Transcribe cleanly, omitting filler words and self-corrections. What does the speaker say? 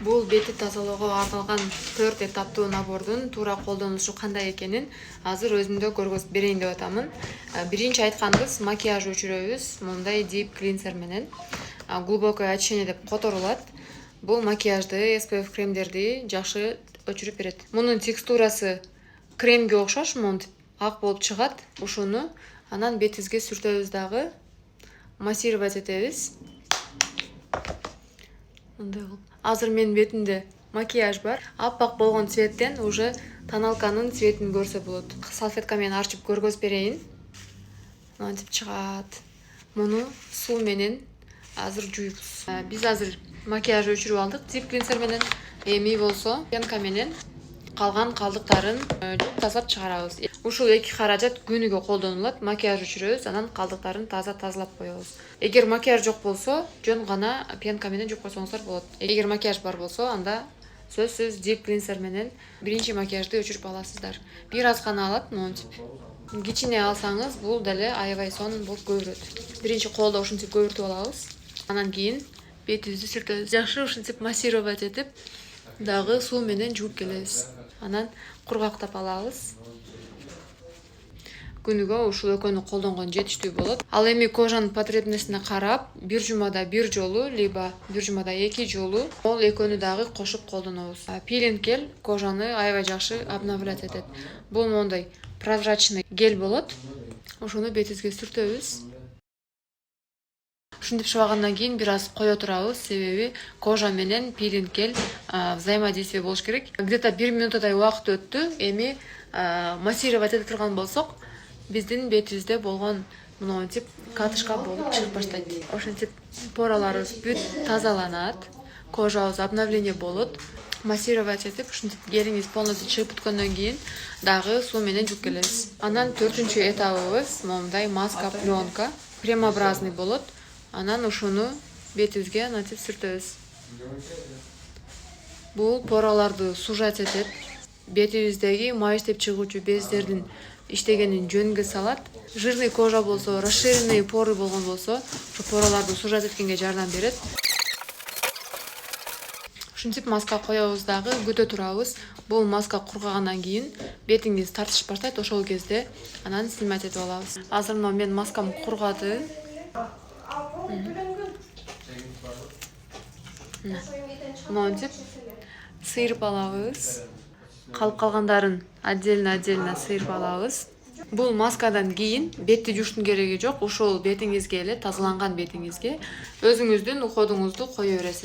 Бул бетти тазалоого арналган 4 этаптуу набордун туура колдонулушу кандай экенин азыр өзүмдө көргөзүп берейин деп атамын. Биринчи айтканбыз, макияж өчүрөбүз мындай deep cleanser менен. Глубокое очищение деп которулат. Бул макияжды, SPF кремдерди жакшы өчүрүп берет. Мунун текстурасы кремге окшош, монтип ак болуп чыгат. Ушуну анан бетибизге сүртөбүз дагы, массировать этебиз. Мындай кылып. Азыр менин бетимде макияж бар. Аппак болгон цветтен уже тоналканын цветин көрсө болот. Салфетка менен арчып көргөзүп берейин. Мынтип чыгат. Муну суу менен азыр жуйбуз. Биз азыр макияж өчүрүп алдык deep cleanser менен. Эми болсо пенка менен калган калдыктарын жууп тазалап чыгарабыз. Ушул 2 каражат күнүгө колдонулат. Макияж өчүрөбүз, анан калдыктарын тазалап коебуз. Эгер макияж жок болсо, жөн гана пенка менен жууп койсоңуздар болот. Эгер макияж бар болсо, анда сөзсүз deep cleanser менен биринчи макияжды өчүрүп аласыздар. Бир аз гана алат, монтип. Кичине алсаңыз, бул деле аябай сонун болуп көбүрөт. Биринчи колдо ушинтип көбүртүп алабыз. Анан кийин бетибизди сүртөбүз. Жакшы ушинтип массировать этип, дагы суу менен жууп келебиз. Анан кургактап алабыз. Күнүгө ушул экөөнү колдонгон жетиштүү болот. Ал эми кожанын потребностуна карап, бир жумада бир жолу, либо бир жумада 2 жолу ол экөөнү дагы кошуп колдонобуз. Пилинг гель кожаны аябай жакшы обновлять этет. Бул мондай прозрачный гель болот. Ошону бетибизге сүртөбүз. Ушинтип шыбагандан кийин бир аз кое турабыз, себеби кожа менен пилинг гель взаимодействие болуш керек. Где-то 1 минутадай убакыт өттү. Эми массировать эте турган болсок, биздин бетибизде болгон монтип катышка болуп чыгып баштайт. Ошентип пораларыбыз бүт тазаланат, кожабыз обновление болот. Массировать этип, ушинтип гелиңиз полностью чыгып бүткөндөн кийин дагы суу менен жууп келебиз. Анан 4-чү этабыбыз мондай маска пленка, кремообразный болот. Анан ушуну бетибизге мынтип сүртөбүз. Бул пораларды сужать этет, бетибиздеги май иштеп чыгуучу бездердин иштегенин жөнгө салат. Жирный кожа болсо, расширенный поры болгон болсо, ошо пораларды сужать эткенге жардам берет. Ушинтип маска коебуз дагы, күтө турабыз. Бул маска кургагандан кийин бетиңиз тартышып баштайт, ошол кезде анан снимать этип алабыз. Азыр менин маскам кургады. Монтип сыйрып алабыз. Калып калгандарын отдельно сыйрып алабыз. Бул маскадан кийин бетти жууштун кереги жок. Ушул бетиңизге эле, тазаланган бетиңизге өзүңүздүн уходуңузду кое бересиз.